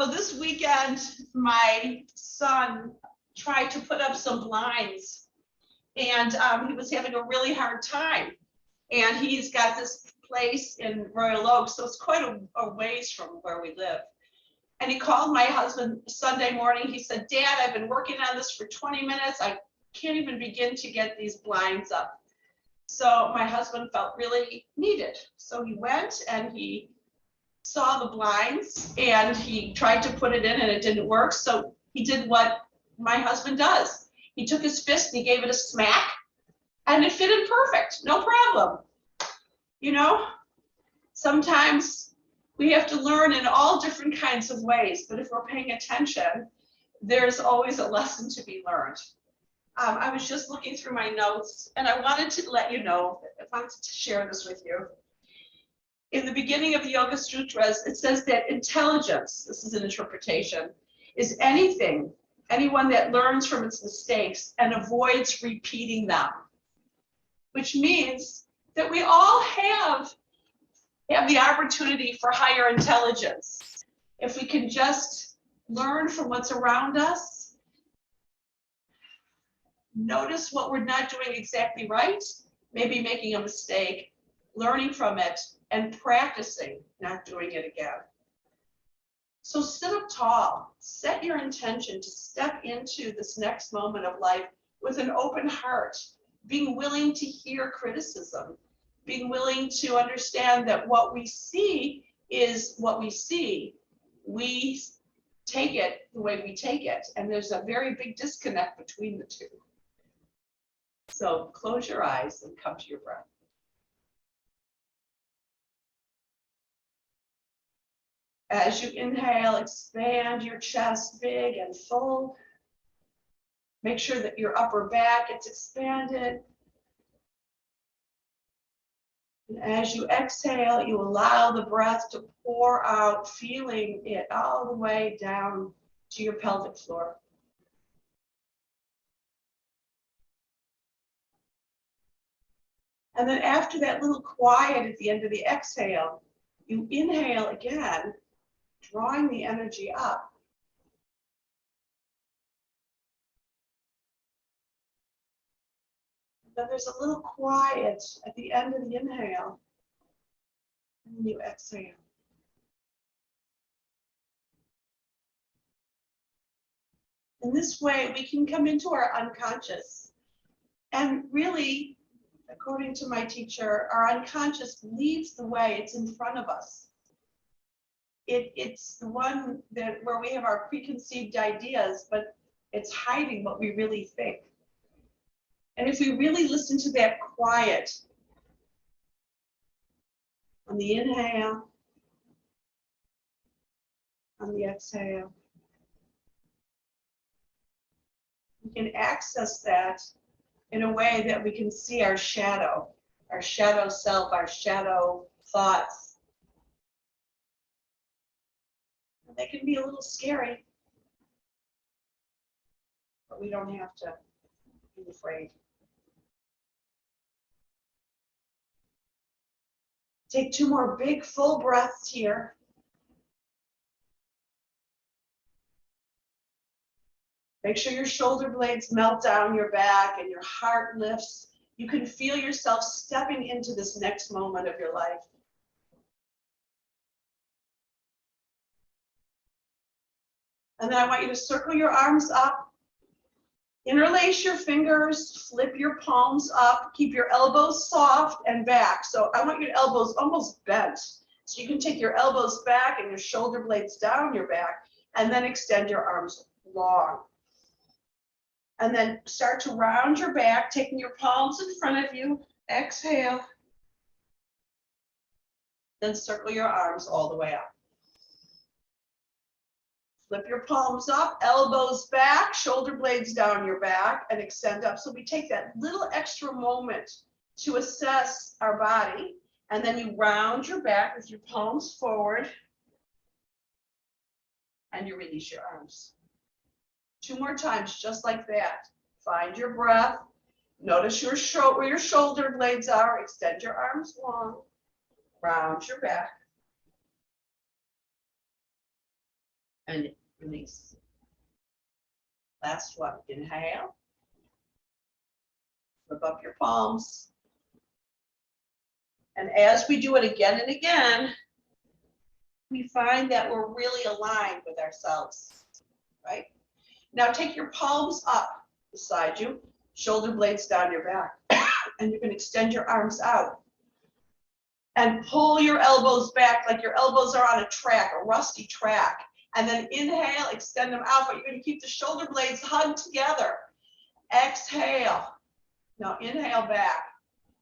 So this weekend, my son tried to put up some blinds, and he was having a really hard time. And he's got this place in Royal Oak, so it's quite a ways from where we live. And he called my husband Sunday morning. He said, "Dad, I've been working on this for 20 minutes. I can't even begin to get these blinds up." So my husband felt really needed. So he went and he saw the blinds and he tried to put it in and it didn't work. So he did what my husband does. He took his fist and he gave it a smack and it fitted perfect, no problem. You know, sometimes we have to learn in all different kinds of ways, but if we're paying attention, there's always a lesson to be learned. I was just looking through my notes and I wanted to let you know, I wanted to share this with you. In the beginning of the Yoga Sutras, it says that intelligence, this is an interpretation, is anyone that learns from its mistakes and avoids repeating them, which means that we all have the opportunity for higher intelligence. If we can just learn from what's around us, notice what we're not doing exactly right, maybe making a mistake, learning from it, and practicing not doing it again. So sit up tall, set your intention to step into this next moment of life with an open heart, being willing to hear criticism, being willing to understand that what we see is what we see. We take it the way we take it, and there's a very big disconnect between the two. So close your eyes and come to your breath. As you inhale, expand your chest big and full. Make sure that your upper back is expanded. And as you exhale, you allow the breath to pour out, feeling it all the way down to your pelvic floor. And then after that little quiet at the end of the exhale, you inhale again, drawing the energy up. Then there's a little quiet at the end of the inhale, and then you exhale. In this way, we can come into our unconscious. And really, according to my teacher, our unconscious leads the way. It's in front of us. It's the one where we have our preconceived ideas, but it's hiding what we really think. And if we really listen to that quiet on the inhale, on the exhale, we can access that in a way that we can see our shadow self, our shadow thoughts. And they can be a little scary, but we don't have to be afraid. Take 2 more big full breaths here. Make sure your shoulder blades melt down your back and your heart lifts. You can feel yourself stepping into this next moment of your life. And then I want you to circle your arms up. Interlace your fingers, flip your palms up, keep your elbows soft and back. So I want your elbows almost bent. So you can take your elbows back and your shoulder blades down your back, and then extend your arms long. And then start to round your back, taking your palms in front of you. Exhale. Then circle your arms all the way up. Flip your palms up, elbows back, shoulder blades down your back, and extend up. So we take that little extra moment to assess our body, and then you round your back with your palms forward, and you release your arms. 2 more times, just like that. Find your breath. Notice where your shoulder blades are. Extend your arms long. Round your back. and release. Last one, inhale. Flip up your palms. And as we do it again and again, we find that we're really aligned with ourselves, right? Now take your palms up beside you, shoulder blades down your back, and you're gonna extend your arms out. And pull your elbows back like your elbows are on a track, a rusty track. And then inhale, extend them out, but you're gonna keep the shoulder blades hugged together. Exhale. Now inhale back,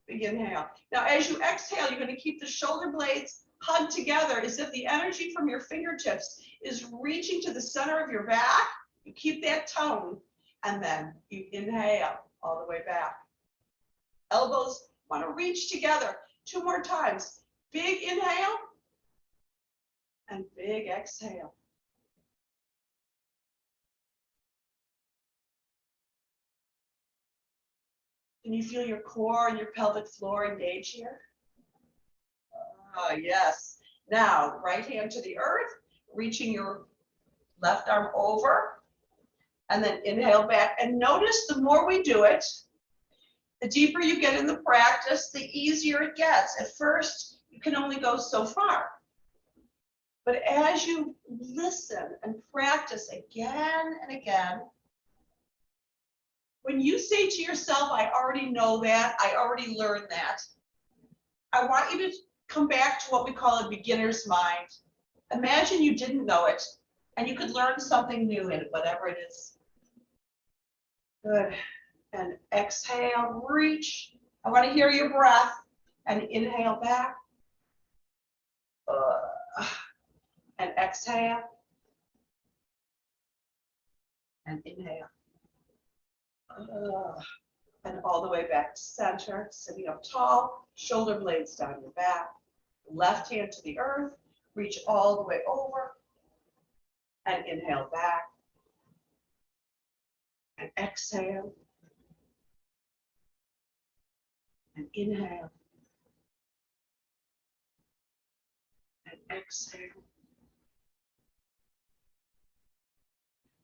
big inhale. Now as you exhale, you're gonna keep the shoulder blades hugged together as if the energy from your fingertips is reaching to the center of your back. You keep that tone, and then you inhale all the way back. Elbows wanna reach together. 2 more times. Big inhale and big exhale. Can you feel your core and your pelvic floor engage here? Oh, yes. Now, right hand to the earth, reaching your left arm over, and then inhale back. And notice the more we do it, the deeper you get in the practice, the easier it gets. At first, you can only go so far. But as you listen and practice again and again, when you say to yourself, I already know that, I already learned that, I want you to come back to what we call a beginner's mind. Imagine you didn't know it, and you could learn something new in it, whatever it is. Good. And exhale, reach. I want to hear your breath. And inhale back. And exhale. And inhale. And all the way back to center, sitting up tall, shoulder blades down your back. Left hand to the earth, reach all the way over. And inhale back. And exhale. And inhale. And exhale.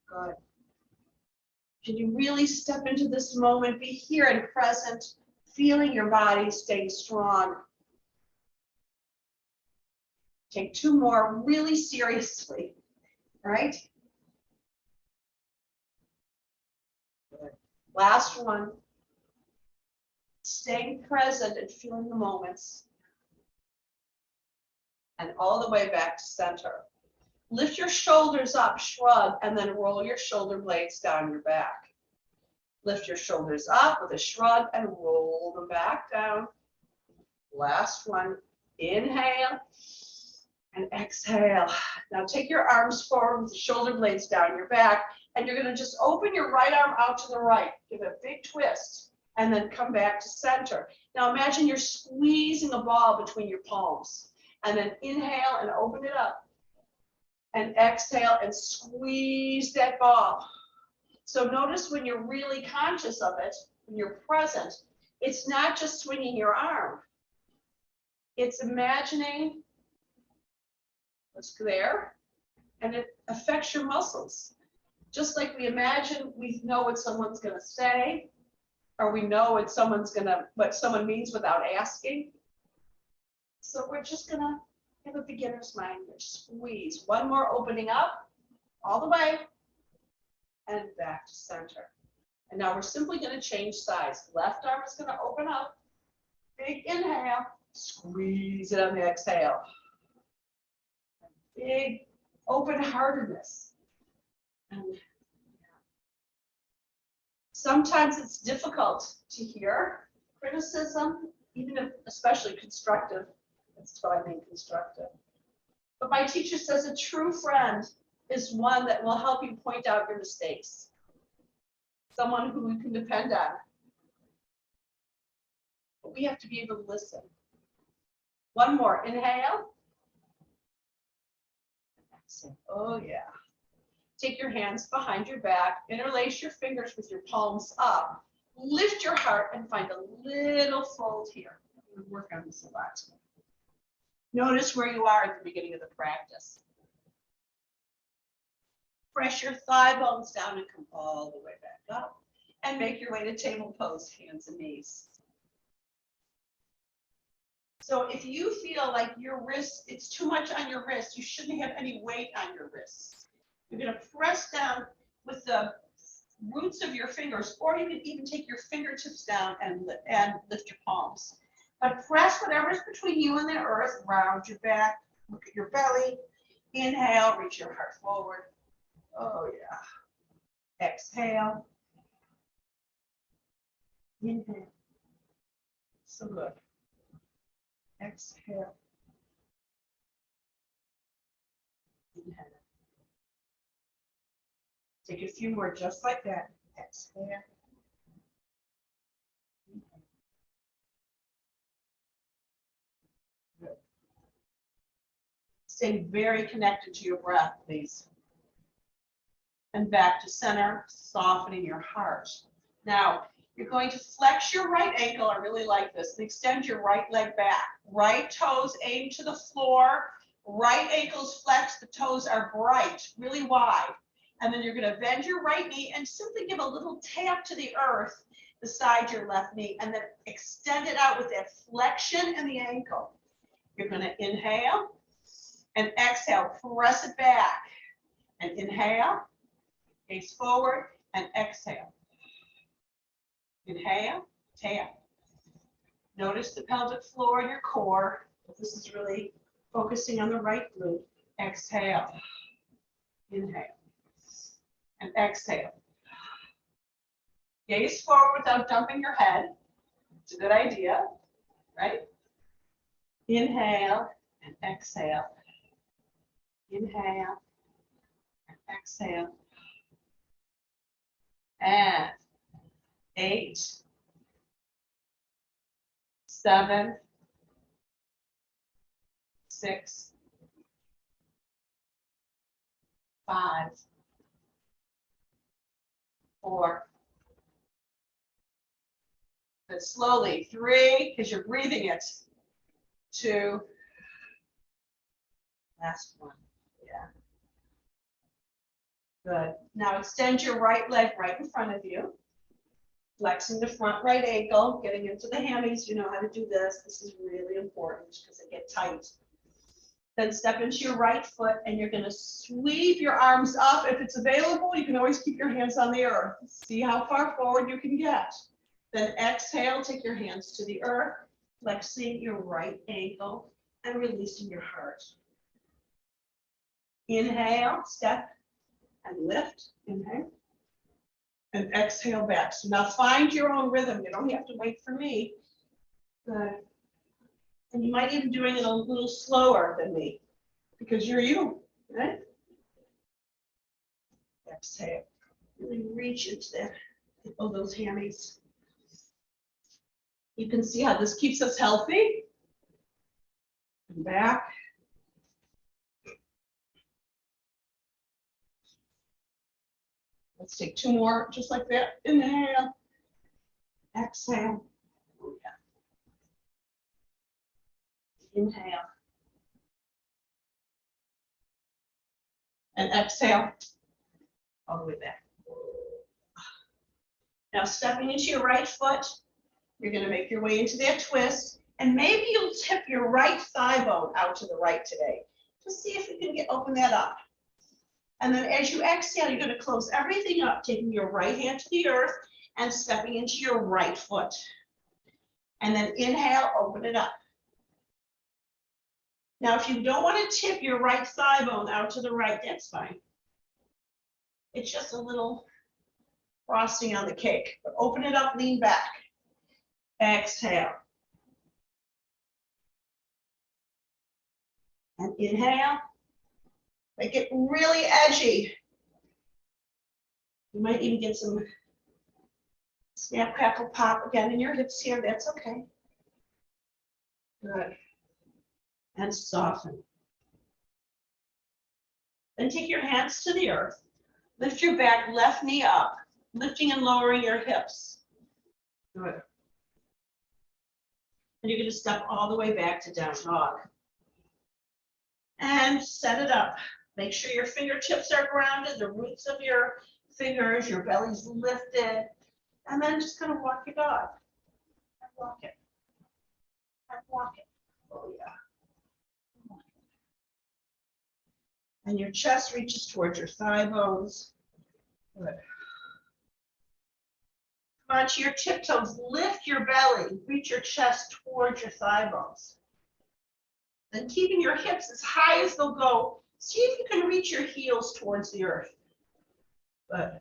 Good. Can you really step into this moment, be here and present, feeling your body staying strong? Take 2 more really seriously, right? Good. Last one. Staying present and feeling the moments. And all the way back to center. Lift your shoulders up, shrug, and then roll your shoulder blades down your back. Lift your shoulders up with a shrug and roll them back down. Last one. Inhale and exhale. Now take your arms forward with the shoulder blades down your back, and you're going to just open your right arm out to the right. Give a big twist, and then come back to center. Now imagine you're squeezing a ball between your palms, and then inhale and open it up. And exhale and squeeze that ball. So notice when you're really conscious of it, when you're present, it's not just swinging your arm. It's imagining what's there, and it affects your muscles. Just like we imagine we know what someone's going to say, or we know what someone means without asking. So we're just going to have a beginner's mind. Squeeze. One more opening up, all the way, and back to center. And now we're simply going to change sides. Left arm is going to open up. Big inhale. Squeeze it on the exhale. Big open-heartedness. And sometimes it's difficult to hear criticism, even if especially constructive. That's what I mean, constructive. But my teacher says a true friend is one that will help you point out your mistakes. Someone who you can depend on. But we have to be able to listen. One more. Inhale. Exhale. Oh, yeah. Take your hands behind your back. Interlace your fingers with your palms up. Lift your heart and find a little fold here. I'm going to work on this a lot. Notice where you are at the beginning of the practice. Press your thigh bones down and come all the way back up. And make your way to table pose, hands and knees. So if you feel like your wrist, it's too much on your wrist, you shouldn't have any weight on your wrists. You're going to press down with the roots of your fingers, or you can even take your fingertips down and lift your palms. But press whatever's between you and the earth, round your back, look at your belly. Inhale, reach your heart forward. Oh yeah. Exhale. Inhale. So good. Exhale. Inhale. Take a few more just like that. Exhale. Inhale. Good. Stay very connected to your breath, please. And back to center, softening your heart. Now, you're going to flex your right ankle. I really like this. And extend your right leg back. Right toes aim to the floor. Right ankles flex. The toes are bright, really wide. And then you're going to bend your right knee and simply give a little tap to the earth beside your left knee. And then extend it out with that flexion in the ankle. You're going to inhale and exhale. Press it back. And inhale. Gaze forward and exhale. Inhale, tap. Notice the pelvic floor and your core. This is really focusing on the right glute. Exhale. Inhale. And exhale. Gaze forward without dumping your head. It's a good idea, right? Inhale and exhale. Inhale and exhale. And 8, 7, 6, 5, 4. But slowly, 3, because you're breathing it. 2. Last one. Yeah. Good. Now extend your right leg right in front of you. Flexing the front right ankle, getting into the hammies. You know how to do this. This is really important because they get tight. Then step into your right foot and you're going to sweep your arms up. If it's available, you can always keep your hands on the earth. See how far forward you can get. Then exhale, take your hands to the earth, flexing your right ankle and releasing your heart. Inhale, step and lift. Inhale. And exhale back. So now find your own rhythm. You don't have to wait for me. Good. And you might even doing it a little slower than me because you're you, right? Exhale. Really reach into those hammies. You can see how this keeps us healthy. And back. Let's take 2 more, just like that. Inhale. Exhale. Oh, yeah. Inhale. And exhale. All the way back. Now stepping into your right foot, you're going to make your way into that twist. And maybe you'll tip your right thigh bone out to the right today. Just see if you can open that up. And then as you exhale, you're going to close everything up, taking your right hand to the earth and stepping into your right foot. And then inhale, open it up. Now, if you don't want to tip your right thigh bone out to the right, that's fine. It's just a little frosting on the cake. But open it up, lean back. Exhale. And inhale. Make it really edgy. You might even get some snap, crackle, pop again in your hips here. That's okay. Good. And soften. Then take your hands to the earth. Lift your back, left knee up, lifting and lowering your hips. Good. And you're going to step all the way back to down dog. And set it up. Make sure your fingertips are grounded, the roots of your fingers, your belly's lifted. And then just kind of walk your dog. And walk it. And walk it. Oh, yeah. And your chest reaches towards your thigh bones. Good. Come onto your tiptoes. Lift your belly. Reach your chest towards your thigh bones. Then keeping your hips as high as they'll go. See if you can reach your heels towards the earth. Good.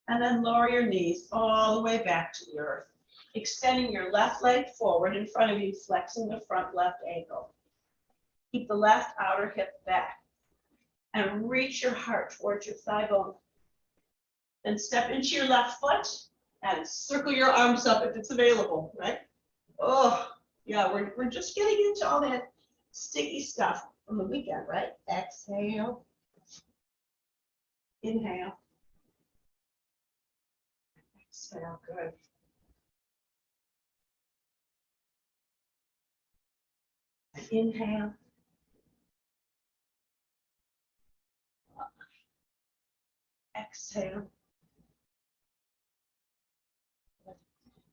And then lower your knees all the way back to the earth. Extending your left leg forward in front of you, flexing the front left ankle. Keep the left outer hip back. And reach your heart towards your thigh bone. Then step into your left foot and circle your arms up if it's available, right? Oh, yeah, we're just getting into all that sticky stuff from the weekend, right? Exhale. Inhale. Exhale, good. Inhale. Exhale.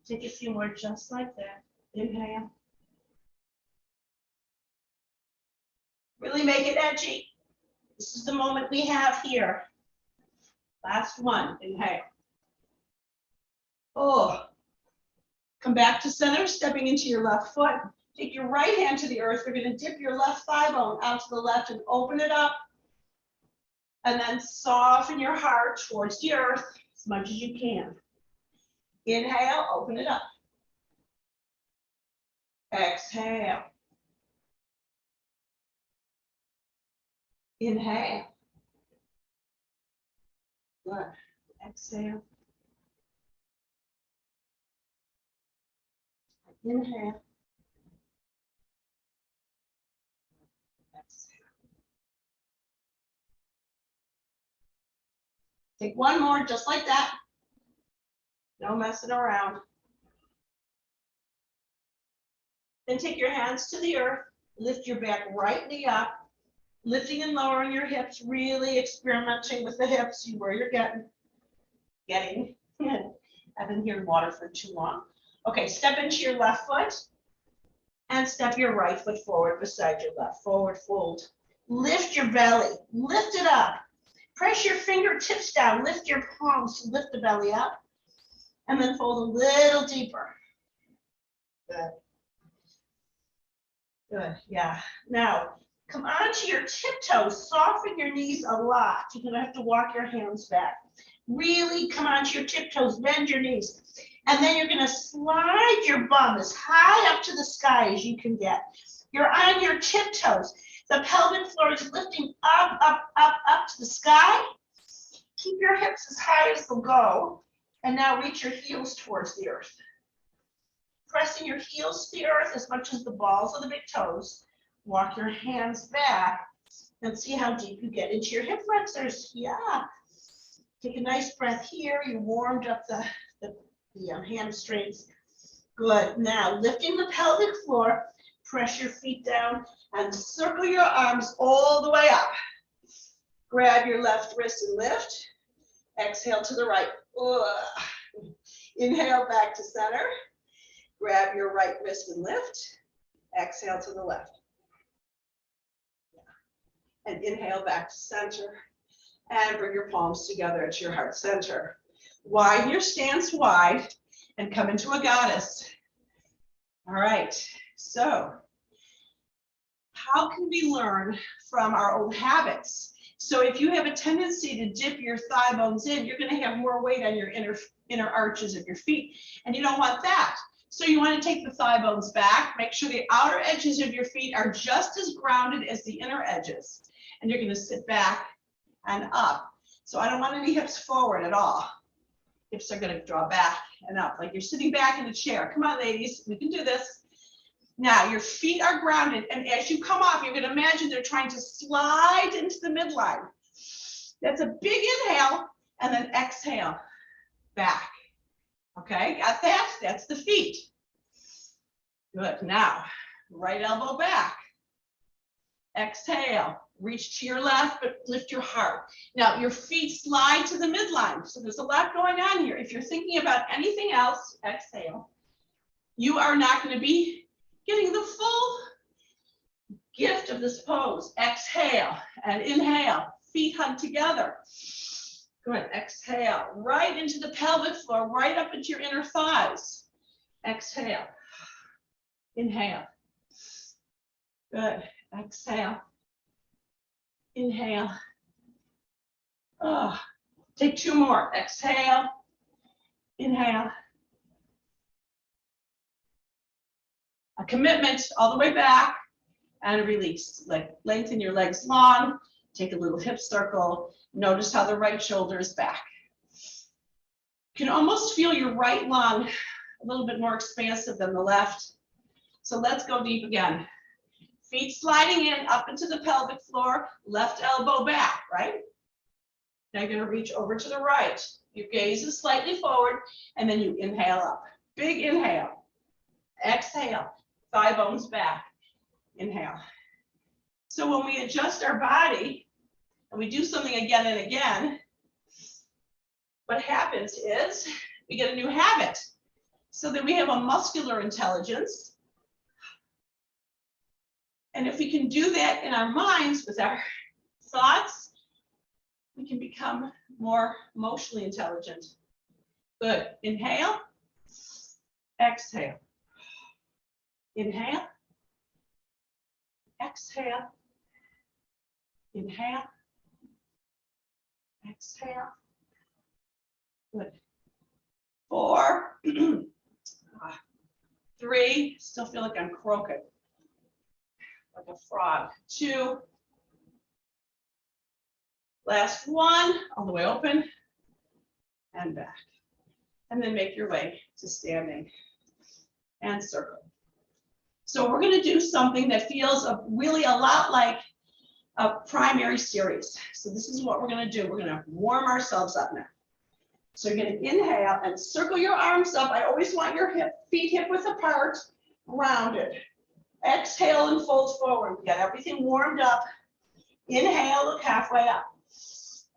Take a few more just like that. Inhale. Really make it edgy. This is the moment we have here. Last one. Inhale. Oh. Come back to center, stepping into your left foot. Take your right hand to the earth. You're going to dip your left thigh bone out to the left and open it up. And then soften your heart towards the earth as much as you can. Inhale, open it up. Exhale. Inhale. Good. Exhale. Inhale. Exhale. Take one more, just like that. No messing around. Then take your hands to the earth. Lift your back right knee up. Lifting and lowering your hips, really experimenting with the hips, see where you're getting. I've been here in water for too long. Okay, step into your left foot and step your right foot forward beside your left. Forward fold. Lift your belly, lift it up. Press your fingertips down, lift your palms to lift the belly up. And then fold a little deeper. Good. Good, yeah. Now, come onto your tiptoes, soften your knees a lot. You're gonna have to walk your hands back. Really come onto your tiptoes, bend your knees. And then you're gonna slide your bum as high up to the sky as you can get. You're on your tiptoes. The pelvic floor is lifting up, up, up, up to the sky. Keep your hips as high as they'll go. And now reach your heels towards the earth. Pressing your heels to the earth as much as the balls of the big toes. Walk your hands back and see how deep you get into your hip flexors. Yeah. Take a nice breath here. You warmed up the hamstrings. Good. Now lifting the pelvic floor, press your feet down and circle your arms all the way up. Grab your left wrist and lift. Exhale to the right. Inhale back to center. Grab your right wrist and lift. Exhale to the left. And inhale back to center. And bring your palms together at your heart center. Widen your stance wide and come into a goddess. All right, so how can we learn from our old habits? So if you have a tendency to dip your thigh bones in, you're going to have more weight on your inner arches of your feet, and you don't want that. So you want to take the thigh bones back, make sure the outer edges of your feet are just as grounded as the inner edges, and you're going to sit back and up. So I don't want any hips forward at all. Hips are going to draw back and up, like you're sitting back in a chair. Come on, ladies, we can do this. Now your feet are grounded, and as you come off, you're going to imagine they're trying to slide into the midline. That's a big inhale, and then exhale back. Okay, got that? That's the feet. Good. Now, right elbow back. Exhale. Reach to your left, but lift your heart. Now your feet slide to the midline. So there's a lot going on here. If you're thinking about anything else, exhale. You are not going to be getting the full gift of this pose. Exhale and inhale. Feet hug together. Good. Exhale. Right into the pelvic floor, right up into your inner thighs. Exhale. Inhale. Good. Exhale. Inhale. Oh, take two more. Exhale. Inhale. A commitment all the way back and release. Like lengthen your legs long. Take a little hip circle. Notice how the right shoulder is back. You can almost feel your right lung a little bit more expansive than the left. So let's go deep again. Feet sliding in up into the pelvic floor, left elbow back, right? Now you're going to reach over to the right. Your gaze is slightly forward, and then you inhale up. Big inhale. Exhale. Thigh bones back. Inhale. So when we adjust our body and we do something again and again, what happens is we get a new habit. So that we have a muscular intelligence. And if we can do that in our minds with our thoughts, we can become more emotionally intelligent. Good. Inhale. Exhale. Inhale. Exhale. Inhale. Exhale. Good. 4. 3. Still feel like I'm croaking. Like a frog. 2. Last 1, all the way open and back. And then make your way to standing and circle. So we're going to do something that feels really a lot like a primary series. So this is what we're going to do. We're going to warm ourselves up now. So you're going to inhale and circle your arms up. I always want your feet hip width apart, rounded. Exhale and fold forward. We got everything warmed up. Inhale, look halfway up.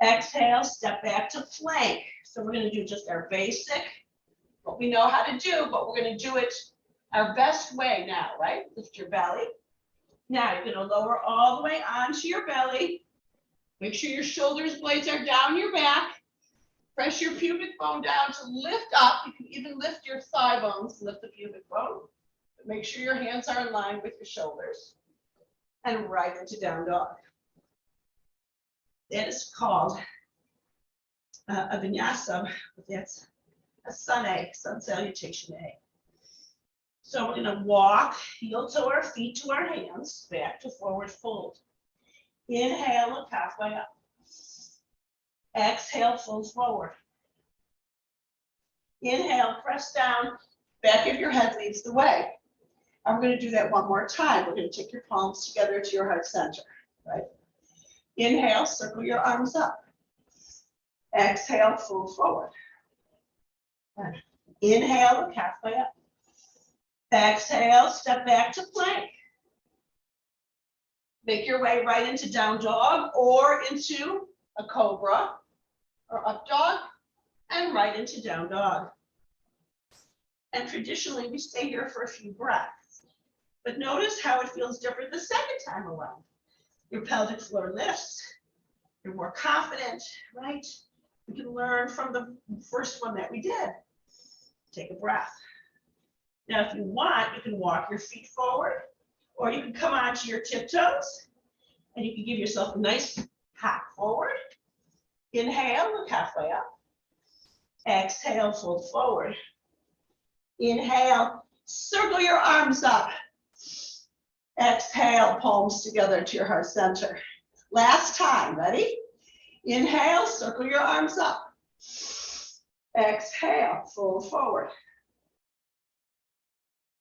Exhale, step back to plank. So we're going to do just our basic, what we know how to do, but we're going to do it our best way now, right? Lift your belly. Now you're going to lower all the way onto your belly. Make sure your shoulders blades are down your back. Press your pubic bone down to lift up. You can even lift your thigh bones, lift the pubic bone. Make sure your hands are in line with your shoulders. And right into down dog. That is called a vinyasa. That's a sun salutation A. So we're going to walk heel to our feet to our hands, back to forward fold. Inhale, look halfway up. Exhale, fold forward. Inhale, press down, back of your head leads the way. I'm going to do that one more time. We're going to take your palms together to your heart center, right? Inhale, circle your arms up. Exhale, fold forward. Inhale, look halfway up. Exhale, step back to plank. Make your way right into down dog or into a cobra or up dog and right into down dog. And traditionally, we stay here for a few breaths. But notice how it feels different the second time around. Your pelvic floor lifts. You're more confident, right? We can learn from the first one that we did. Take a breath. Now, if you want, you can walk your feet forward, or you can come onto your tiptoes, and you can give yourself a nice hop forward. Inhale, look halfway up. Exhale, fold forward. Inhale, circle your arms up. Exhale, palms together to your heart center. Last time, ready? Inhale, circle your arms up. Exhale, fold forward.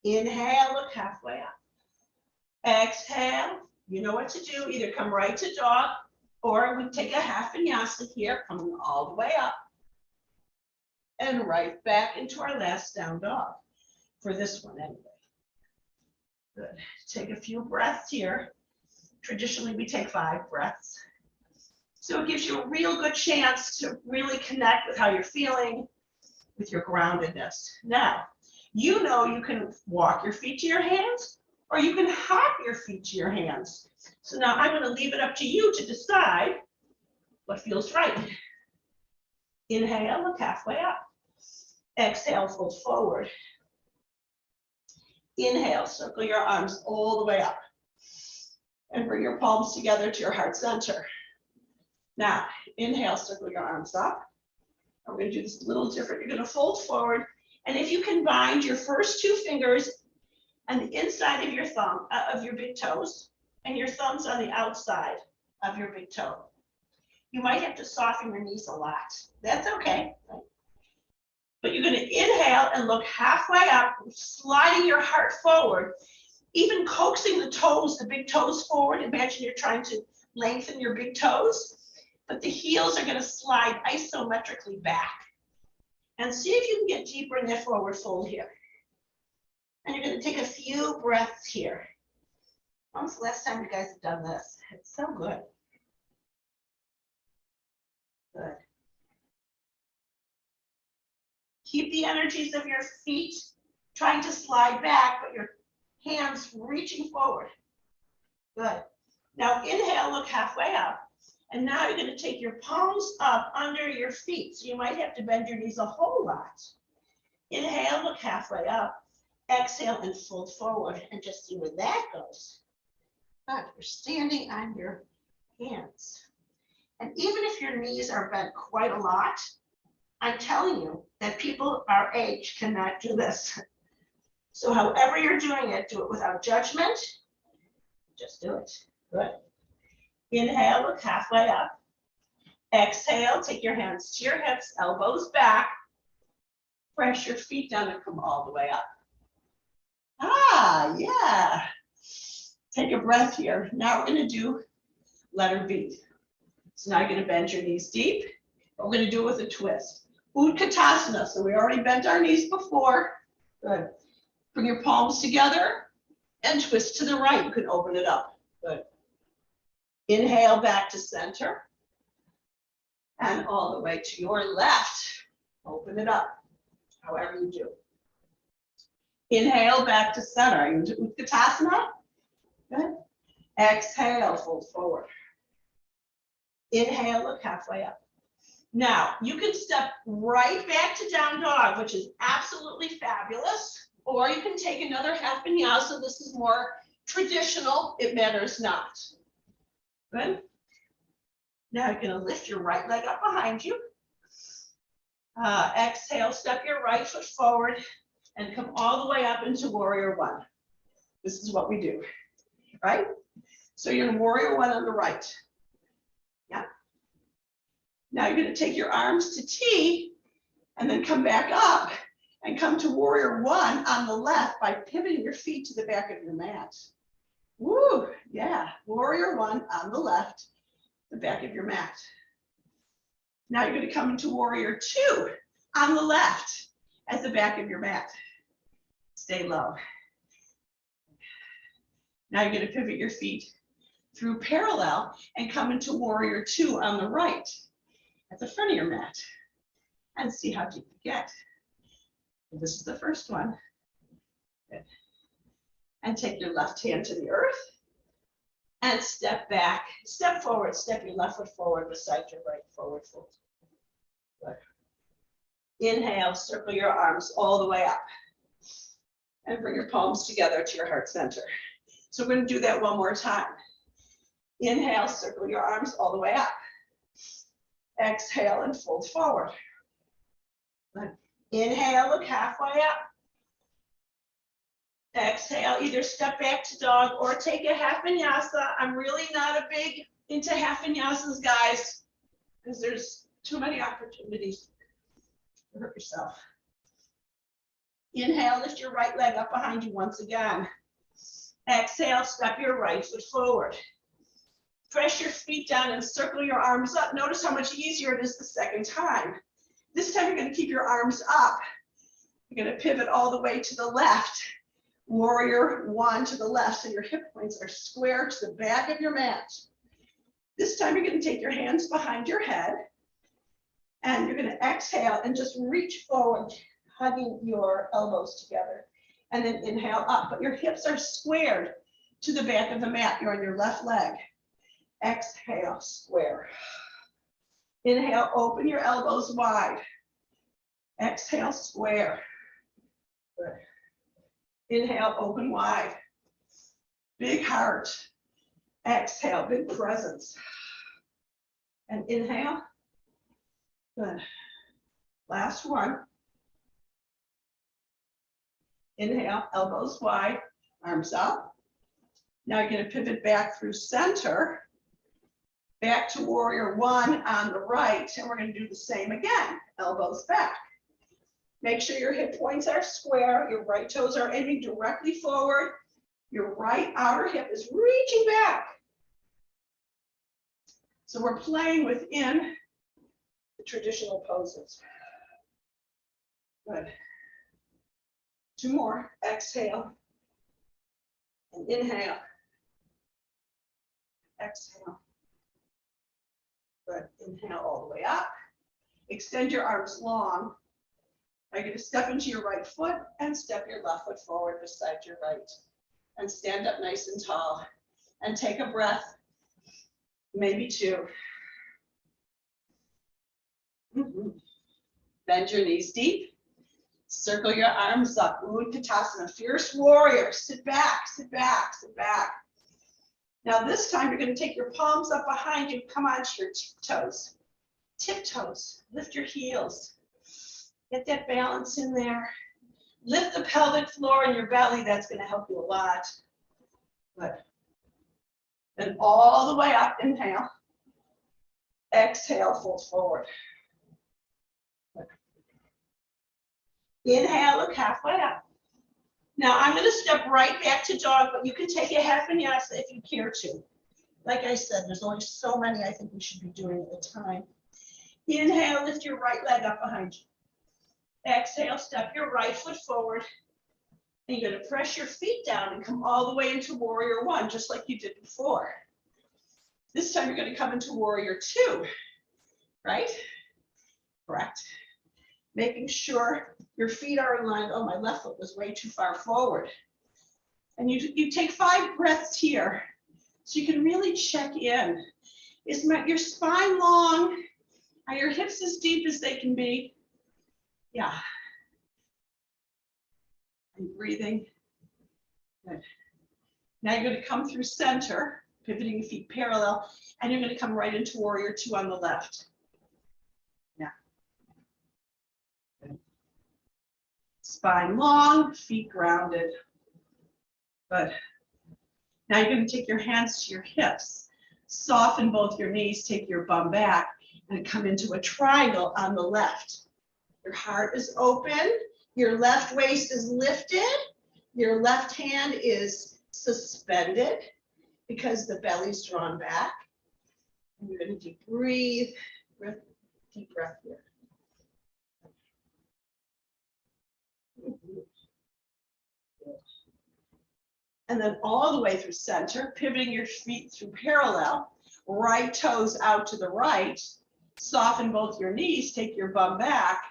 Inhale, look halfway up. Exhale, you know what to do. Either come right to dog, or we take a half vinyasa here, coming all the way up. And right back into our last down dog. For this one anyway. Good. Take a few breaths here. Traditionally, we take 5 breaths. So it gives you a real good chance to really connect with how you're feeling, with your groundedness. Now, you know you can walk your feet to your hands, or you can hop your feet to your hands. So now I'm going to leave it up to you to decide what feels right. Inhale, look halfway up. Exhale, fold forward. Inhale, circle your arms all the way up. And bring your palms together to your heart center. Now, inhale, circle your arms up. We're going to do this a little different. You're going to fold forward. And if you can bind your first 2 fingers on the inside of your thumb, of your big toes, and your thumbs on the outside of your big toe. You might have to soften your knees a lot. That's okay. But you're going to inhale and look halfway up, sliding your heart forward, even coaxing the toes, the big toes forward. Imagine you're trying to lengthen your big toes, but the heels are going to slide isometrically back. And see if you can get deeper in that forward fold here. And you're going to take a few breaths here. When was the last time you guys have done this? It's so good. Good. Keep the energies of your feet trying to slide back, but your hands reaching forward. Good. Now inhale, look halfway up. And now you're going to take your palms up under your feet. So you might have to bend your knees a whole lot. Inhale, look halfway up. Exhale and fold forward and just see where that goes. Good. You're standing on your hands. And even if your knees are bent quite a lot, I'm telling you that people our age cannot do this. So however you're doing it, do it without judgment. Just do it. Good. Inhale, look halfway up. Exhale, take your hands to your hips, elbows back. Press your feet down and come all the way up. Ah, yeah. Take a breath here. Now we're going to do letter B. So now you're going to bend your knees deep. We're going to do it with a twist. Utkatasana. So we already bent our knees before. Good. Bring your palms together and twist to the right. You can open it up. Good. Inhale back to center. And all the way to your left. Open it up, however you do. Inhale back to center. Into Utkatasana. Good. Exhale, fold forward. Inhale, look halfway up. Now, you can step right back to down dog, which is absolutely fabulous. Or you can take another half vinyasa. This is more traditional. It matters not. Good. Now you're going to lift your right leg up behind you. Exhale, step your right foot forward and come all the way up into warrior one. This is what we do, right? So you're in warrior one on the right. Yeah. Now you're going to take your arms to T and then come back up and come to warrior one on the left by pivoting your feet to the back of your mat. Woo, yeah, warrior one on the left, the back of your mat. Now you're going to come into warrior two on the left at the back of your mat. Stay low. Now you're going to pivot your feet through parallel and come into warrior two on the right at the front of your mat and see how deep you get. And this is the first one. Good. And take your left hand to the earth and step back, step forward, step your left foot forward beside your right forward foot. Good. Inhale, circle your arms all the way up and bring your palms together to your heart center. So we're going to do that one more time. Inhale, circle your arms all the way up. Exhale and fold forward. Good. Inhale, look halfway up. Exhale, either step back to dog or take a half vinyasa. I'm really not a big into half vinyasas, guys, because there's too many opportunities to hurt yourself. Inhale, lift your right leg up behind you once again. Exhale, step your right foot forward. Press your feet down and circle your arms up. Notice how much easier it is the second time. This time you're going to keep your arms up. You're going to pivot all the way to the left. Warrior one to the left, so your hip points are square to the back of your mat. This time you're going to take your hands behind your head, and you're going to exhale and just reach forward, hugging your elbows together, and then inhale up, but your hips are squared to the back of the mat. You're on your left leg. Exhale, square. Inhale, open your elbows wide. Exhale, square. Good. Inhale, open wide. Big heart. Exhale, big presence. And inhale. Good. Last one. Inhale, elbows wide, arms up. Now you're going to pivot back through center, back to warrior one on the right, and we're going to do the same again. Elbows back. Make sure your hip points are square, your right toes are aiming directly forward, your right outer hip is reaching back. So we're playing within the traditional poses. Good. Two more. Exhale and inhale. Exhale. Good. Inhale all the way up. Extend your arms long. Now you're going to step into your right foot and step your left foot forward beside your right. And stand up nice and tall. And take a breath. Maybe two. Bend your knees deep. Circle your arms up. Utkatasana, fierce warrior. Sit back, sit back, sit back. Now this time you're going to take your palms up behind you. Come onto your tiptoes. Tiptoes. Lift your heels. Get that balance in there. Lift the pelvic floor and your belly. That's going to help you a lot. Good. Then all the way up. Inhale. Exhale, fold forward. Good. Inhale, look halfway up. Now I'm going to step right back to dog, but you can take a half vinyasa if you care to. Like I said, there's only so many I think we should be doing at a time. Inhale, lift your right leg up behind you. Exhale, step your right foot forward. And you're going to press your feet down and come all the way into warrior one, just like you did before. This time you're going to come into warrior two, right? Correct. Making sure your feet are in line. Oh, my left foot was way too far forward. And you take 5 breaths here. So you can really check in. Is your spine long? Are your hips as deep as they can be? Yeah. And breathing. Good. Now you're going to come through center, pivoting feet parallel, and you're going to come right into warrior two on the left. Yeah. Good. Spine long, feet grounded. Good. Now you're going to take your hands to your hips, soften both your knees, take your bum back, and come into a triangle on the left. Your heart is open, your left waist is lifted, your left hand is suspended because the belly's drawn back. And you're going to deep breathe, deep breath here. And then all the way through center, pivoting your feet through parallel, right toes out to the right, soften both your knees, take your bum back,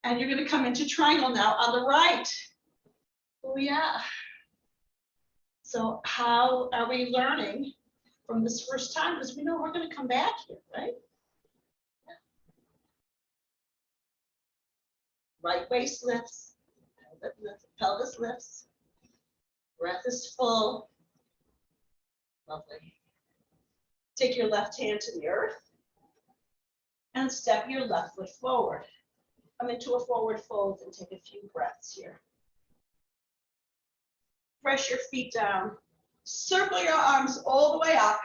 and you're going to come into triangle now on the right. Oh yeah. So how are we learning from this first time? Because we know we're going to come back here, right? Right waist lifts, pelvis lifts. Breath is full. Lovely. Take your left hand to the earth and step your left foot forward. Come into a forward fold and take a few breaths here. Press your feet down. Circle your arms all the way up.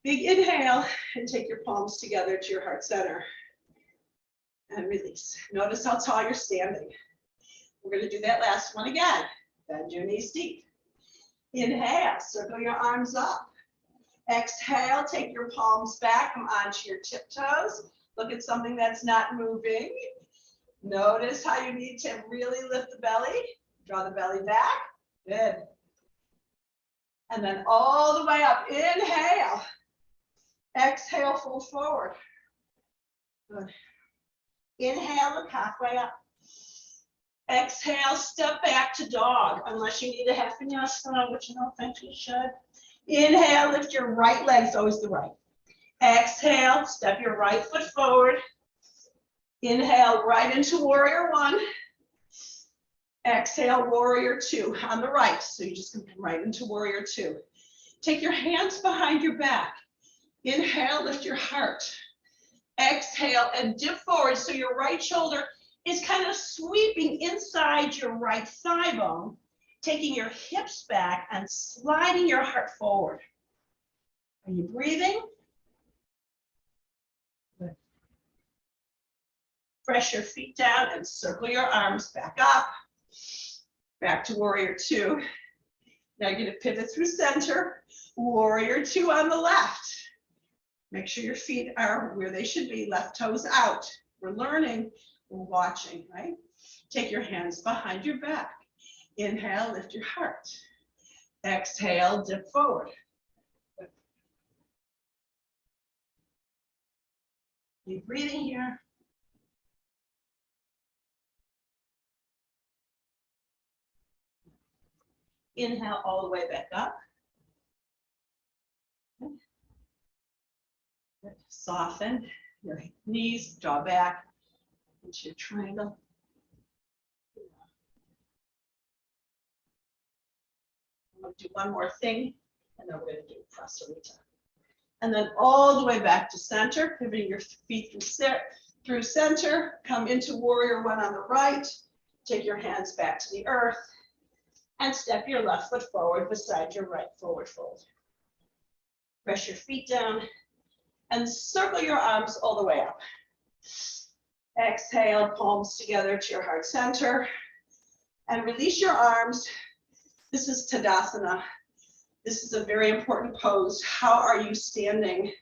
Big inhale and take your palms together to your heart center. And release. Notice how tall you're standing. We're going to do that last one again. Bend your knees deep. Inhale, circle your arms up. Exhale, take your palms back, come onto your tiptoes. Look at something that's not moving. Notice how you need to really lift the belly. Draw the belly back. Good. And then all the way up. Inhale. Exhale, fold forward. Good. Inhale, look halfway up. Exhale, step back to dog, unless you need a half vinyasa, which I don't think you should. Inhale, lift your right leg, it's always the right. Exhale, step your right foot forward. Inhale, right into warrior one. Exhale, warrior two on the right. So you just come right into warrior two. Take your hands behind your back. Inhale, lift your heart. Exhale and dip forward so your right shoulder is kind of sweeping inside your right thigh bone, taking your hips back and sliding your heart forward. Are you breathing? Good. Press your feet down and circle your arms back up. Back to warrior two. Now you're going to pivot through center. Warrior two on the left. Make sure your feet are where they should be, left toes out. We're learning, we're watching, right? Take your hands behind your back. Inhale, lift your heart. Exhale, dip forward. Keep breathing here. Inhale all the way back up. Soften your knees, draw back into your triangle. I'm going to do one more thing, and then we're going to do prasarita. And then all the way back to center, pivoting your feet through center, come into warrior one on the right, take your hands back to the earth, and step your left foot forward beside your right forward fold. Press your feet down and circle your arms all the way up. Exhale, palms together to your heart center, and release your arms. This is Tadasana. This is a very important pose. How are you standing?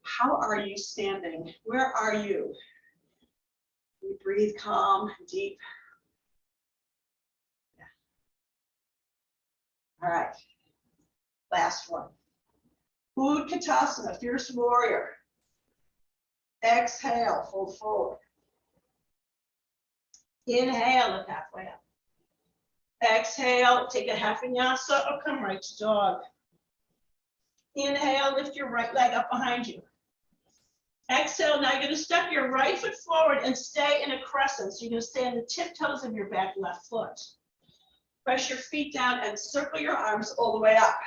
How are you standing? Where are you? You breathe calm, deep. Yeah. All right, last one. Utkatasana, fierce warrior. Exhale, fold forward. Inhale, look halfway up. Exhale, take a half vinyasa or come right to dog. Inhale, lift your right leg up behind you. Exhale, now you're going to step your right foot forward and stay in a crescent. So you're going to stay on the tiptoes of your back left foot. Press your feet down and circle your arms all the way up.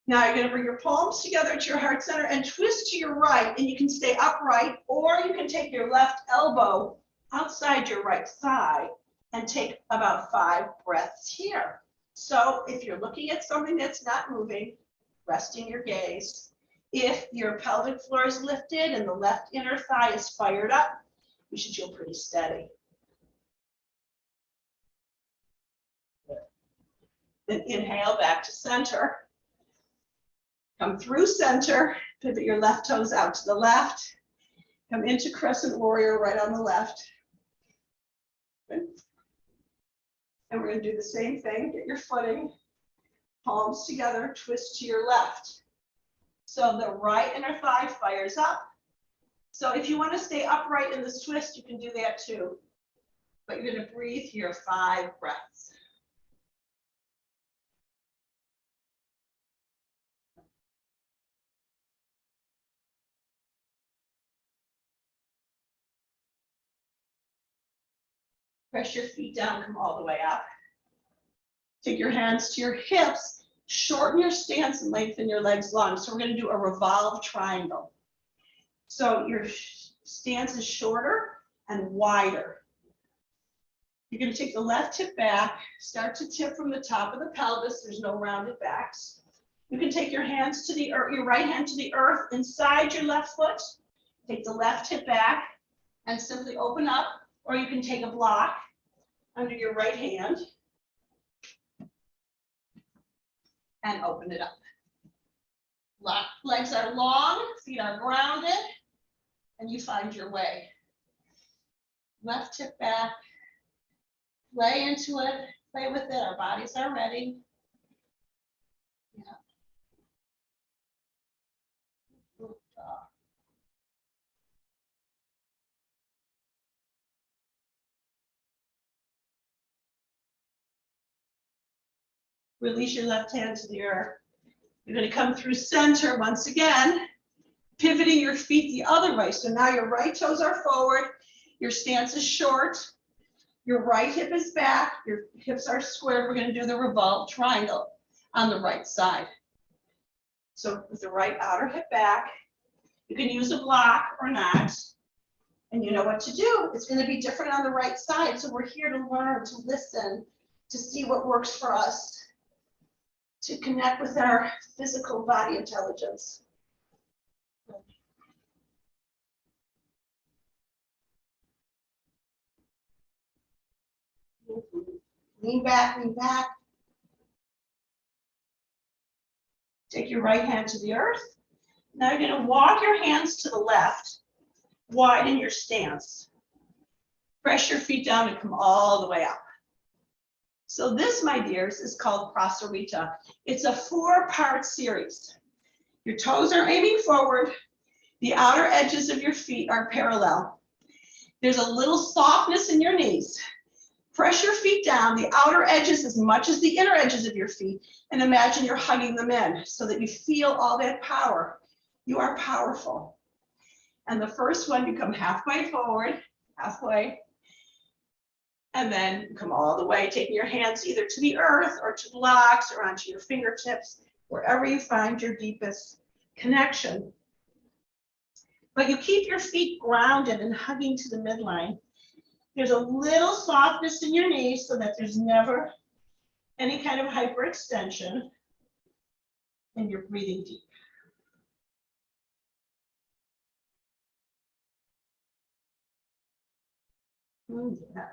Now you're going to bring your palms together to your heart center and twist to your right, and you can stay upright, or you can take your left elbow outside your right thigh and take about 5 breaths here. So if you're looking at something that's not moving, resting your gaze. If your pelvic floor is lifted and the left inner thigh is fired up, you should feel pretty steady. Then inhale back to center. Come through center, pivot your left toes out to the left. Come into crescent warrior right on the left. Good. And we're going to do the same thing. Get your footing, palms together, twist to your left. So the right inner thigh fires up. So if you want to stay upright in this twist, you can do that too. But you're going to breathe here 5 breaths. Press your feet down, come all the way up. Take your hands to your hips, shorten your stance and lengthen your legs long. So we're going to do a revolve triangle. So your stance is shorter and wider. You're going to take the left hip back, start to tip from the top of the pelvis. There's no rounded backs. You can take your hands to the earth, your right hand to the earth inside your left foot. Take the left hip back and simply open up, or you can take a block under your right hand and open it up. Legs are long, feet are grounded, and you find your way. Left hip back, Play into it, play with it. Our bodies are ready. Yeah. Release your left hand to the earth. You're going to come through center once again, pivoting your feet the other way. So now your right toes are forward, your stance is short, your right hip is back, your hips are squared. We're going to do the revolve triangle on the right side. So with the right outer hip back, you can use a block or not, and you know what to do. It's going to be different on the right side. So we're here to learn, to listen, to see what works for us, to connect with our physical body intelligence. Lean back, lean back. Take your right hand to the earth. Now you're going to walk your hands to the left, widen your stance. Press your feet down and come all the way up. So this, my dears, is called Prasarita. It's a 4-part series. Your toes are aiming forward. The outer edges of your feet are parallel. There's a little softness in your knees. Press your feet down, the outer edges as much as the inner edges of your feet, and imagine you're hugging them in so that you feel all that power. You are powerful. And the first one, you come halfway forward, halfway, and then come all the way, taking your hands either to the earth or to blocks or onto your fingertips, wherever you find your deepest connection. But you keep your feet grounded and hugging to the midline. There's a little softness in your knees so that there's never any kind of hyperextension, and you're breathing deep. Yeah.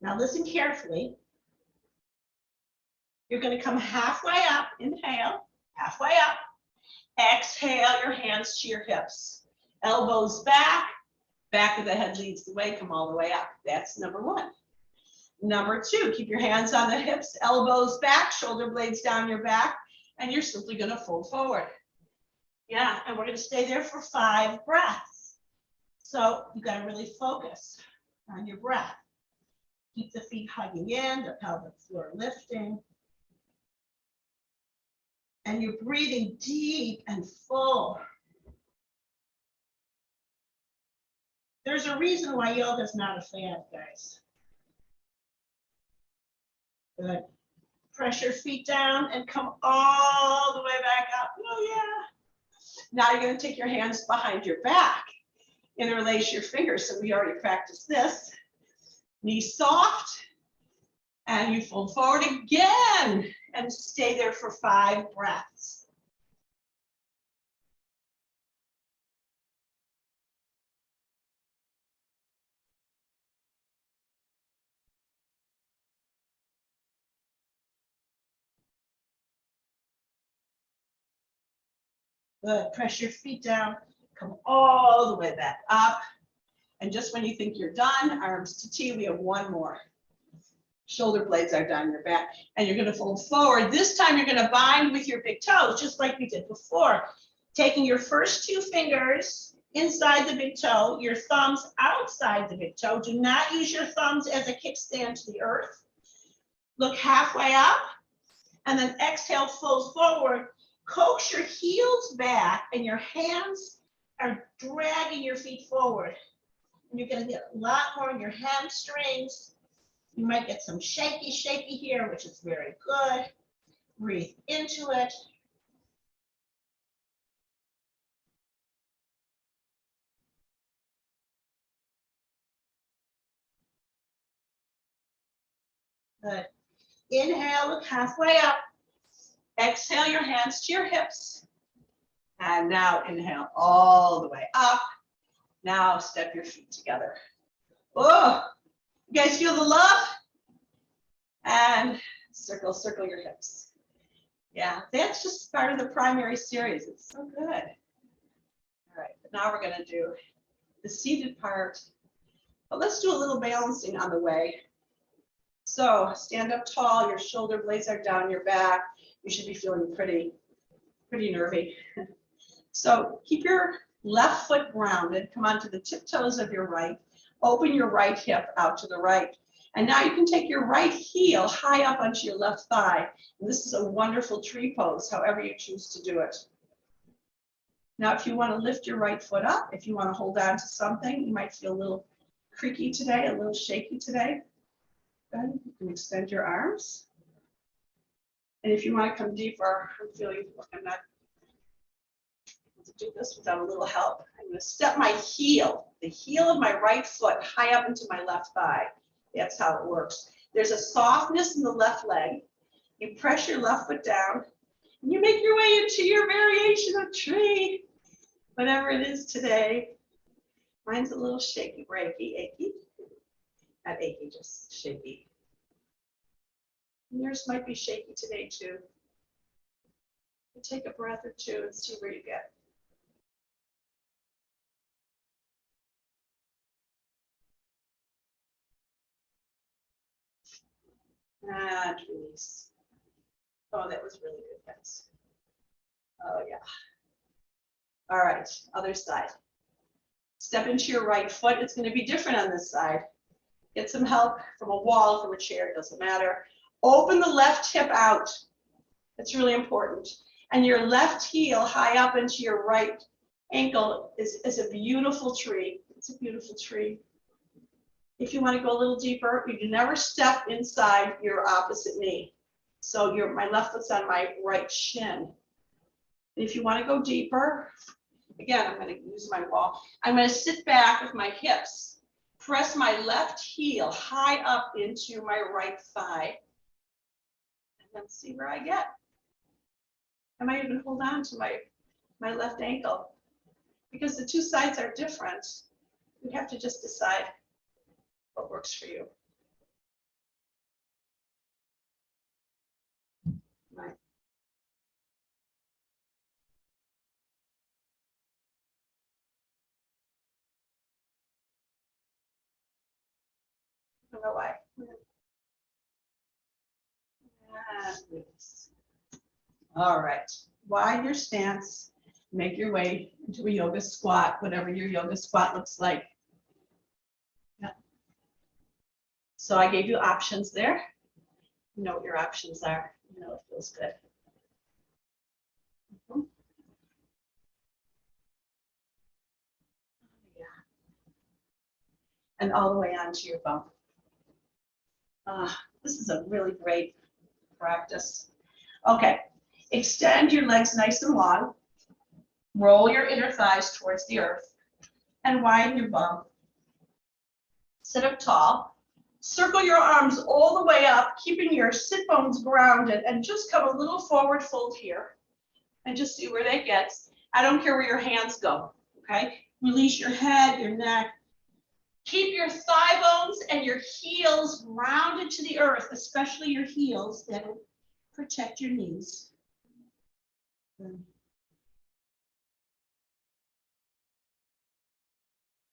Now listen carefully. You're going to come halfway up, inhale, halfway up. Exhale your hands to your hips. Elbows back, back of the head leads the way, come all the way up. That's number 1. Number 2, keep your hands on the hips, elbows back, shoulder blades down your back, and you're simply going to fold forward. Yeah, and we're going to stay there for 5 breaths. So you got to really focus on your breath. Keep the feet hugging in, the pelvic floor lifting. And you're breathing deep and full. There's a reason why yoga is not a fad, guys. Good. Press your feet down and come all the way back up. Oh, yeah. Now you're going to take your hands behind your back. Interlace your fingers. So we already practiced this. Knees soft. And you fold forward again and stay there for 5 breaths. Good. Press your feet down. Come all the way back up. And just when you think you're done, arms to T, we have 1 more. Shoulder blades are down your back. And you're going to fold forward. This time you're going to bind with your big toes, just like we did before. Taking your first 2 fingers inside the big toe, your thumbs outside the big toe. Do not use your thumbs as a kickstand to the earth. Look halfway up. And then exhale, fold forward. Coax your heels back and your hands are dragging your feet forward. And you're going to get a lot more in your hamstrings. You might get some shaky here, which is very good. Breathe into it. Good. Inhale, look halfway up. Exhale your hands to your hips. And now inhale all the way up. Now step your feet together. Oh, you guys feel the love? And circle your hips. Yeah, that's just part of the primary series. It's so good. All right, but now we're going to do the seated part But let's do a little balancing on the way. So stand up tall, your shoulder blades are down your back. You should be feeling pretty nervy. So keep your left foot grounded, come onto the tiptoes of your right, open your right hip out to the right. And now you can take your right heel high up onto your left thigh. And this is a wonderful tree pose, however you choose to do it. Now, if you want to lift your right foot up, if you want to hold on to something, you might feel a little creaky today, a little shaky today. Good. You can extend your arms. And if you want to come deeper, I'm feeling, I'm not able to do this without a little help. I'm going to step my heel, the heel of my right foot, high up into my left thigh. That's how it works. There's a softness in the left leg. You press your left foot down, and you make your way into your variation of tree, whatever it is today. Mine's a little shaky, breaky, achy. Not achy, just shaky. And yours might be shaky today too. Take a breath or two and see where you get. And release. Oh, that was really good, guys. Oh, yeah. All right, other side. Step into your right foot. It's going to be different on this side. Get some help from a wall, from a chair, it doesn't matter. Open the left hip out. That's really important. And your left heel high up into your right ankle is a beautiful tree. It's a beautiful tree. If you want to go a little deeper, you can never step inside your opposite knee. So my left foot's on my right shin. If you want to go deeper, again, I'm going to use my wall. I'm going to sit back with my hips, press my left heel high up into my right thigh, and then see where I get. I might even hold on to my left ankle. Because the two sides are different, you have to just decide what works for you. Right. I don't know why. All right. Widen your stance. Make your way into a yoga squat, whatever your yoga squat looks like. Yeah. So I gave you options there. You know what your options are. You know it feels good. Yeah. And all the way onto your bum. This is a really great practice. Okay. Extend your legs nice and long. Roll your inner thighs towards the earth and widen your bum. Sit up tall. Circle your arms all the way up, keeping your sit bones grounded, and just come a little forward fold here and just see where that gets. I don't care where your hands go, okay? Release your head, your neck. Keep your thigh bones and your heels grounded to the earth, especially your heels. That'll protect your knees. Good.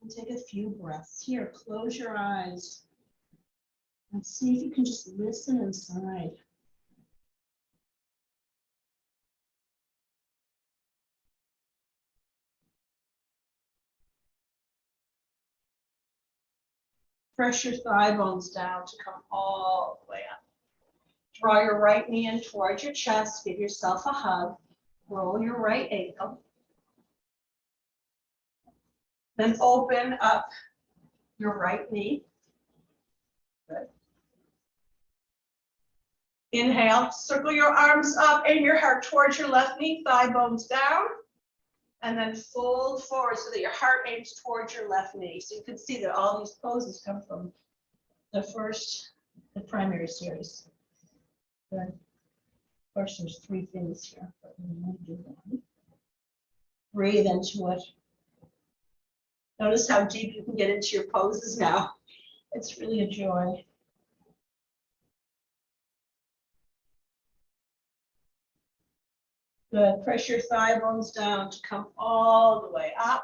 And take a few breaths here. Close your eyes and see if you can just listen inside. Press your thigh bones down to come all the way up. Draw your right knee in towards your chest. Give yourself a hug. Roll your right ankle. Then open up your right knee. Good. Inhale, circle your arms up and your heart towards your left knee, thigh bones down. And then fold forward so that your heart aims towards your left knee. So you can see that all these poses come from the primary series. Good. Of course, there's three things here, but we want to do one. Breathe into it. Notice how deep you can get into your poses now. It's really a joy. Good. Press your thigh bones down to come all the way up.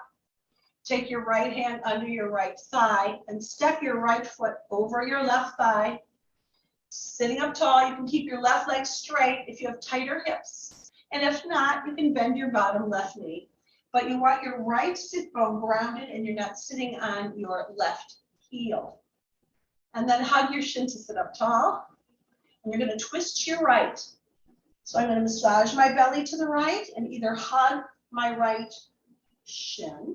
Take your right hand under your right thigh and step your right foot over your left thigh. Sitting up tall, you can keep your left leg straight if you have tighter hips. And if not, you can bend your bottom left knee. But you want your right sit bone grounded and you're not sitting on your left heel. And then hug your shin to sit up tall. And you're going to twist to your right. So I'm going to massage my belly to the right and either hug my right shin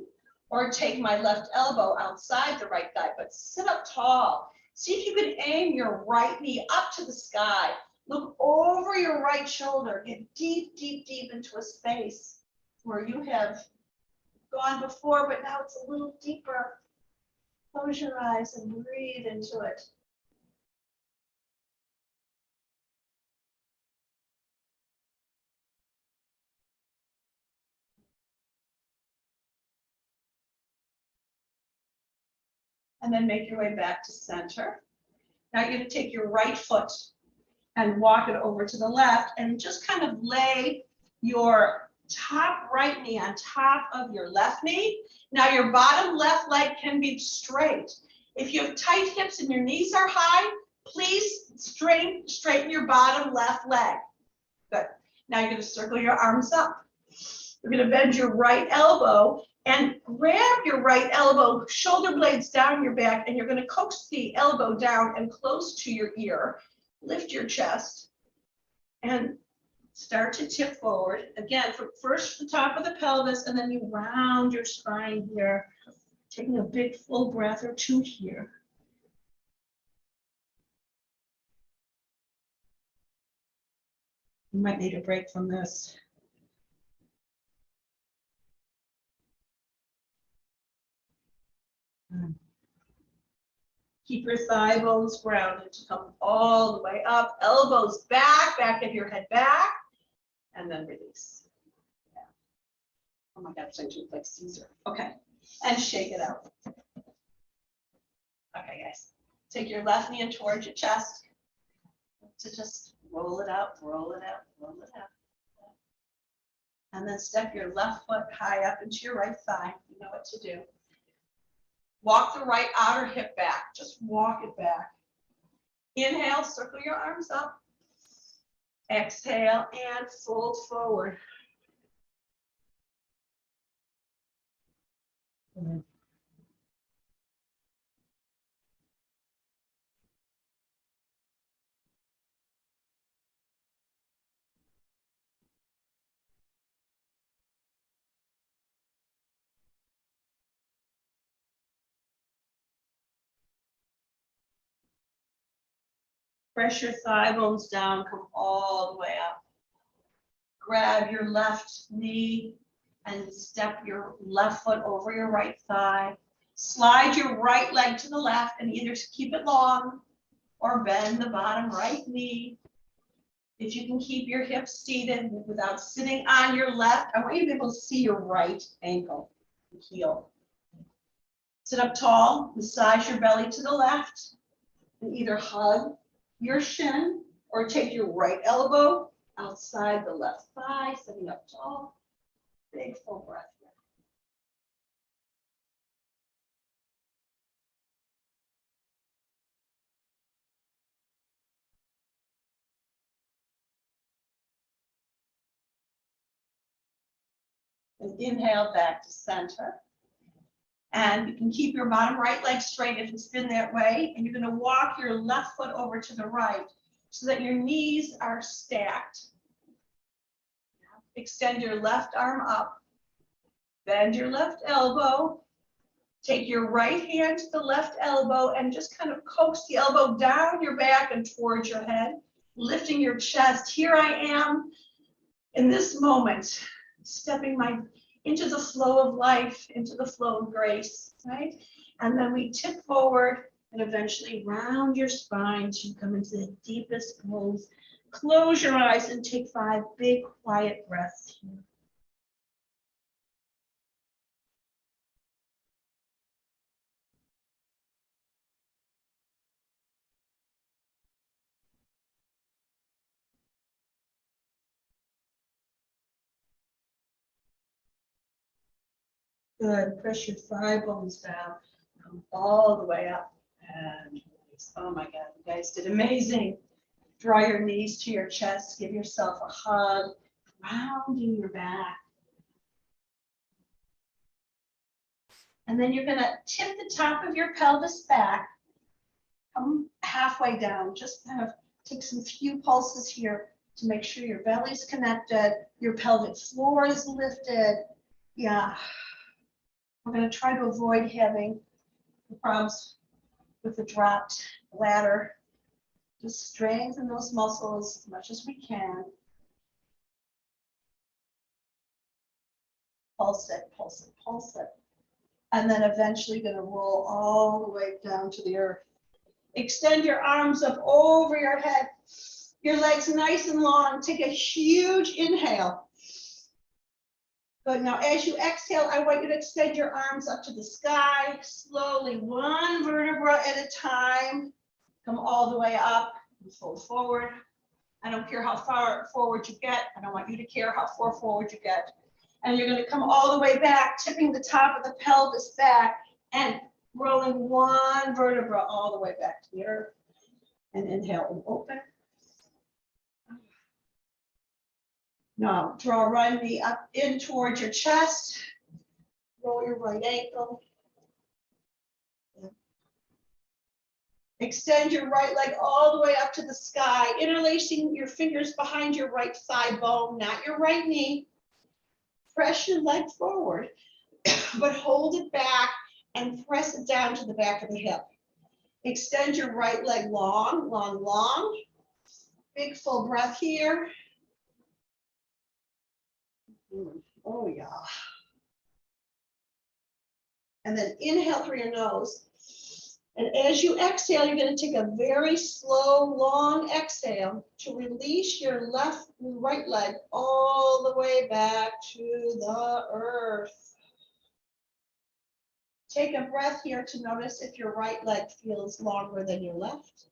or take my left elbow outside the right thigh, but sit up tall. See if you can aim your right knee up to the sky. Look over your right shoulder. Get deep, deep, deep into a space where you have gone before, but now it's a little deeper. Close your eyes and breathe into it. And then make your way back to center. Now you're going to take your right foot and walk it over to the left and just kind of lay your top right knee on top of your left knee. Now your bottom left leg can be straight. If you have tight hips and your knees are high, please straighten your bottom left leg. Good. Now you're going to circle your arms up. You're going to bend your right elbow and grab your right elbow, shoulder blades down your back, and you're going to coax the elbow down and close to your ear. Lift your chest and start to tip forward. Again, first the top of the pelvis, and then you round your spine here, taking a big full breath or two here. You might need a break from this. Keep your thigh bones grounded to come all the way up. Elbows back, back of your head back, and then release. Yeah. Oh my gosh, I do like Caesar. Okay, and shake it out. Okay, guys. Take your left knee in towards your chest to just roll it out, roll it out, roll it out. And then step your left foot high up into your right thigh. You know what to do. Walk the right outer hip back. Just walk it back. Inhale, circle your arms up. Exhale and fold forward. Press your thigh bones down, come all the way up. Grab your left knee and step your left foot over your right thigh. Slide your right leg to the left and either keep it long or bend the bottom right knee. If you can keep your hips seated without sitting on your left, I want you to be able to see your right ankle, heel. Sit up tall, massage your belly to the left, and either hug your shin or take your right elbow outside the left thigh, sitting up tall. Big full breath here. And inhale back to center. And you can keep your bottom right leg straight if it's been that way. And you're going to walk your left foot over to the right so that your knees are stacked. Extend your left arm up. Bend your left elbow. Take your right hand to the left elbow and just kind of coax the elbow down your back and towards your head, lifting your chest. Here I am in this moment, stepping into the flow of life, into the flow of grace, right? And then we tip forward and eventually round your spine to come into the deepest pose. Close your eyes and take 5 big quiet breaths here. Good. Press your thigh bones down. Come all the way up. And release. Oh my God, you guys did amazing. Draw your knees to your chest. Give yourself a hug. Rounding your back. And then you're going to tip the top of your pelvis back. Come halfway down. Just kind of take some few pulses here to make sure your belly's connected, your pelvic floor is lifted. Yeah. We're going to try to avoid having the problems with the dropped bladder. Just strengthen those muscles as much as we can. Pulse it, pulse it, pulse it. And then eventually going to roll all the way down to the earth. Extend your arms up over your head. Your legs nice and long. Take a huge inhale. Good. Now, as you exhale, I want you to extend your arms up to the sky. Slowly, one vertebra at a time. Come all the way up and fold forward. I don't care how far forward you get. I don't want you to care how far forward you get. And you're going to come all the way back, tipping the top of the pelvis back and rolling one vertebra all the way back to the earth. And inhale and open. Now, draw right knee up in towards your chest. Roll your right ankle. Extend your right leg all the way up to the sky, interlacing your fingers behind your right thigh bone, not your right knee. Press your leg forward, but hold it back and press it down to the back of the hip. Extend your right leg long, long, long. Big full breath here. Oh, yeah. And then inhale through your nose. And as you exhale, you're going to take a very slow, long exhale to release your right leg all the way back to the earth. Take a breath here to notice if your right leg feels longer than your left.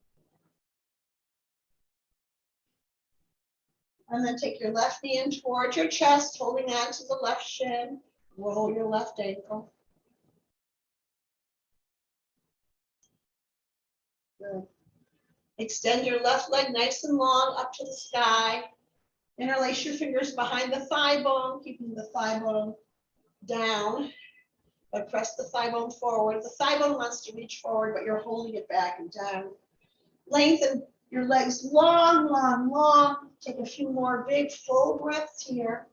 And then take your left knee in towards your chest, holding on to the left shin. Roll your left ankle. Good. Extend your left leg nice and long up to the sky. Interlace your fingers behind the thigh bone, keeping the thigh bone down. But press the thigh bone forward. The thigh bone wants to reach forward, but you're holding it back and down. Lengthen your legs long, long, long. Take a few more big full breaths here.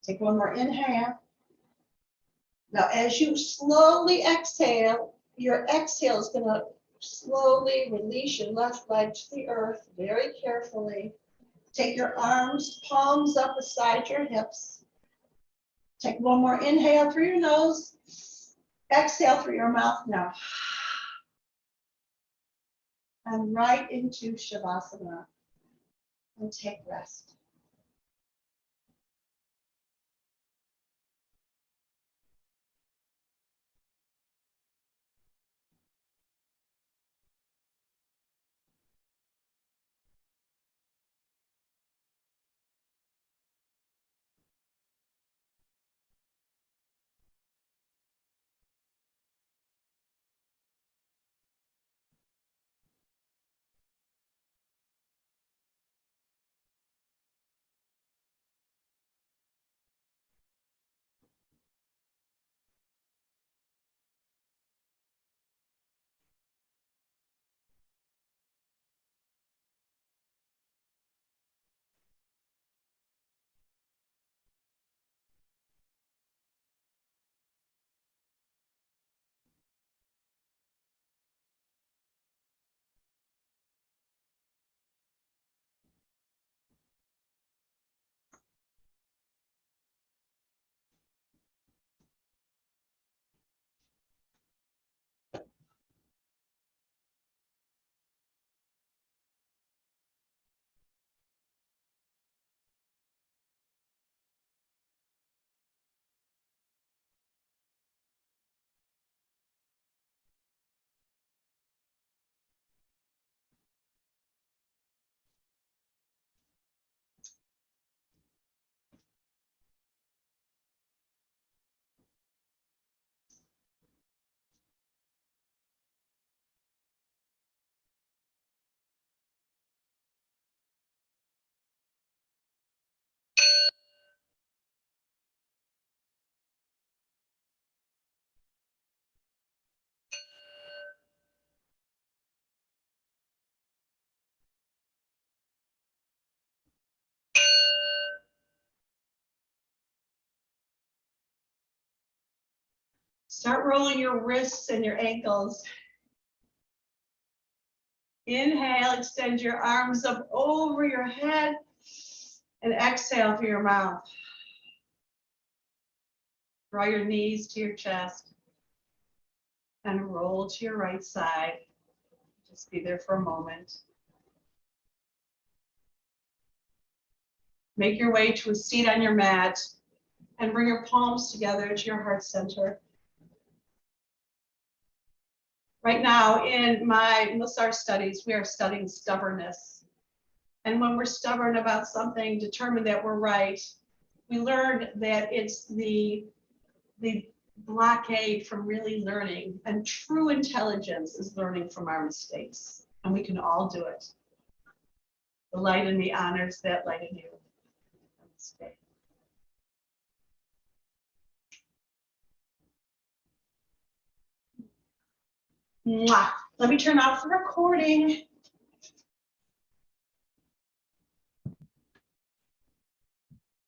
Take one more inhale. Now, as you slowly exhale, your exhale is going to slowly release your left leg to the earth very carefully. Take your arms, palms up beside your hips. Take one more inhale through your nose. Exhale through your mouth now. And right into Shavasana. And take rest. Start rolling your wrists and your ankles. Inhale, extend your arms up over your head, and exhale through your mouth. Draw your knees to your chest and roll to your right side. Just be there for a moment. Make your way to a seat on your mat and bring your palms together to your heart center. Right now in my Mussar studies, we are studying stubbornness. And when we're stubborn about something, determined that we're right, we learn that it's the blockade from really learning. And true intelligence is learning from our mistakes. And we can all do it. The light in me honors that light in you. Namaste. Mwah. Let me turn off the recording.